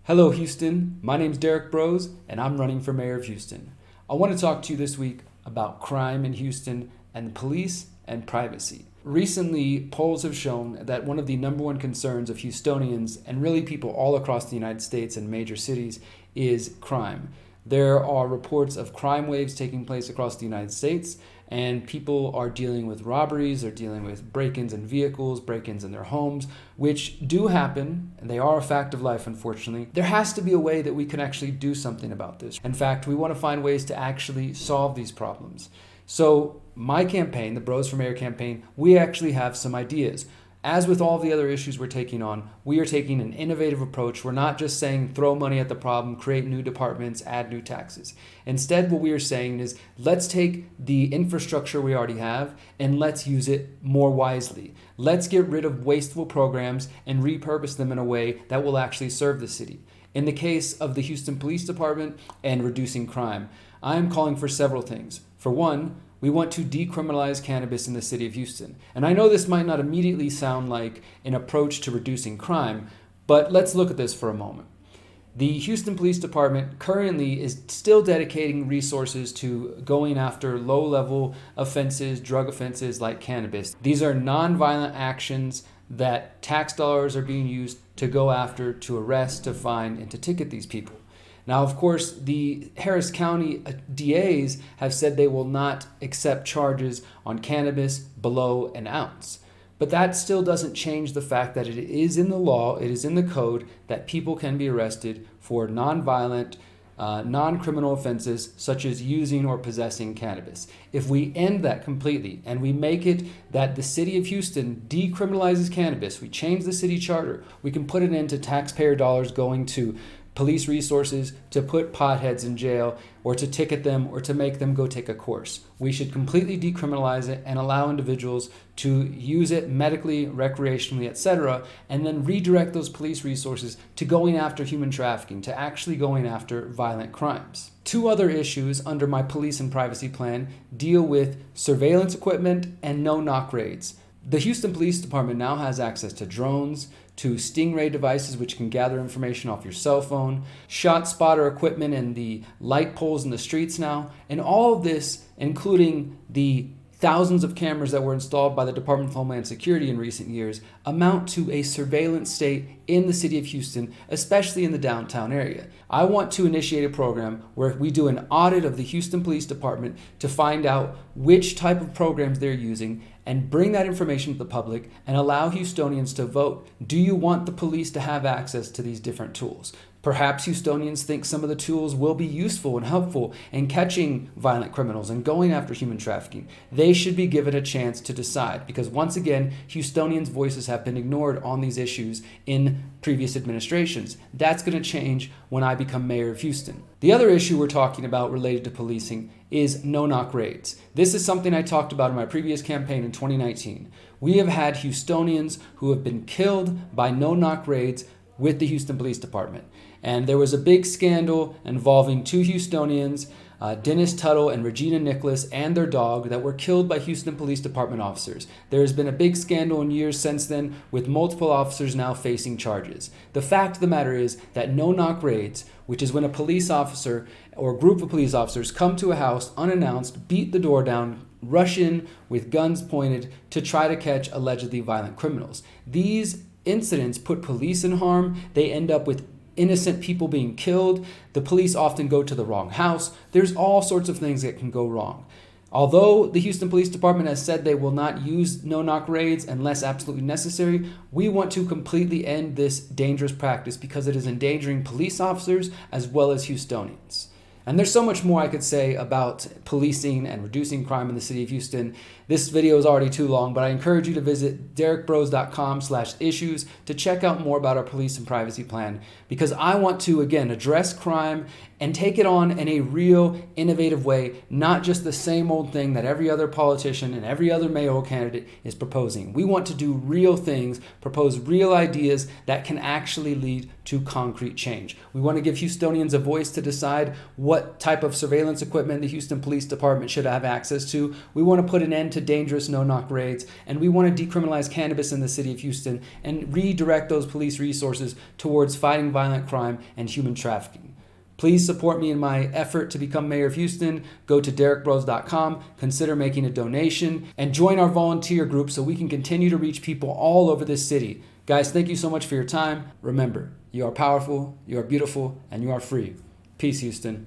Hello, Houston. My name's Derrick Broze, and I'm running for mayor of Houston. I want to talk to you this week about crime in Houston and police and privacy. Recently, polls have shown that one of the number one concerns of Houstonians and really people all across the United States and major cities is crime. There are reports of crime waves taking place across the United States, and people are dealing with robberies, they're dealing with break-ins in vehicles, break-ins in their homes, which do happen, and they are a fact of life, unfortunately. There has to be a way that we can actually do something about this. In fact, we want to find ways to actually solve these problems. So my campaign, the Broze for Mayor campaign, we actually have some ideas. As with all the other issues we're taking on, we are taking an innovative approach. We're not just saying throw money at the problem, create new departments, add new taxes. Instead, what we are saying is let's take the infrastructure we already have and let's use it more wisely. Let's get rid of wasteful programs and repurpose them in a way that will actually serve the city. In the case of the Houston Police Department and reducing crime, I am calling for several things. For one, we want to decriminalize cannabis in the city of Houston. And I know this might not immediately sound like an approach to reducing crime, but let's look at this for a moment. The Houston Police Department currently is still dedicating resources to going after low-level offenses, drug offenses like cannabis. These are non-violent actions that tax dollars are being used to go after, to arrest, to fine, and to ticket these people. Now, of course, the Harris County DAs have said they will not accept charges on cannabis below an ounce. But that still doesn't change the fact that it is in the law, it is in the code, that people can be arrested for nonviolent, non-criminal offenses such as using or possessing cannabis. If we end that completely and we make it that the city of Houston decriminalizes cannabis, we change the city charter, we can put an end to taxpayer dollars going to police resources to put potheads in jail or to ticket them or to make them go take a course. We should completely decriminalize it and allow individuals to use it medically, recreationally, etc., and then redirect those police resources to going after human trafficking, to actually going after violent crimes. Two other issues under my police and privacy plan deal with surveillance equipment and no-knock raids. The Houston Police Department now has access to drones, to Stingray devices which can gather information off your cell phone, shot spotter equipment and the light poles in the streets now, and all of this, including the thousands of cameras that were installed by the Department of Homeland Security in recent years, amount to a surveillance state in the city of Houston, especially in the downtown area. I want to initiate a program where we do an audit of the Houston Police Department to find out which type of programs they're using and bring that information to the public and allow Houstonians to vote. Do you want the police to have access to these different tools? Perhaps Houstonians think some of the tools will be useful and helpful in catching violent criminals and going after human trafficking. They should be given a chance to decide because once again, Houstonians' voices have been ignored on these issues in previous administrations. That's going to change when I become mayor of Houston. The other issue we're talking about related to policing is no-knock raids. This is something I talked about in my previous campaign in 2019. We have had Houstonians who have been killed by no-knock raids with the Houston Police Department. And there was a big scandal involving two Houstonians, Dennis Tuttle and Regina Nicholas, and their dog that were killed by Houston Police Department officers. There has been a big scandal in years since then with multiple officers now facing charges. The fact of the matter is that no-knock raids, which is when a police officer or a group of police officers come to a house unannounced, beat the door down, rush in with guns pointed to try to catch allegedly violent criminals. These incidents put police in harm. They end up with innocent people being killed. The police often go to the wrong house. There's all sorts of things that can go wrong. Although the Houston Police Department has said they will not use no-knock raids unless absolutely necessary, we want to completely end this dangerous practice because it is endangering police officers as well as Houstonians. And there's so much more I could say about policing and reducing crime in the city of Houston. This video is already too long, but I encourage you to visit derrickbroze.com/issues to check out more about our police and privacy plan because I want to, again, address crime and take it on in a real, innovative way, not just the same old thing that every other politician and every other mayoral candidate is proposing. We want to do real things, propose real ideas that can actually lead to concrete change. We want to give Houstonians a voice to decide what type of surveillance equipment the Houston Police Department should have access to. We want to put an end to dangerous no-knock raids, and we want to decriminalize cannabis in the city of Houston and redirect those police resources towards fighting violent crime and human trafficking. Please support me in my effort to become mayor of Houston. Go to derrickbroze.com, consider making a donation, and join our volunteer group so we can continue to reach people all over this city. Guys, thank you so much for your time. Remember, you are powerful, you are beautiful, and you are free. Peace, Houston.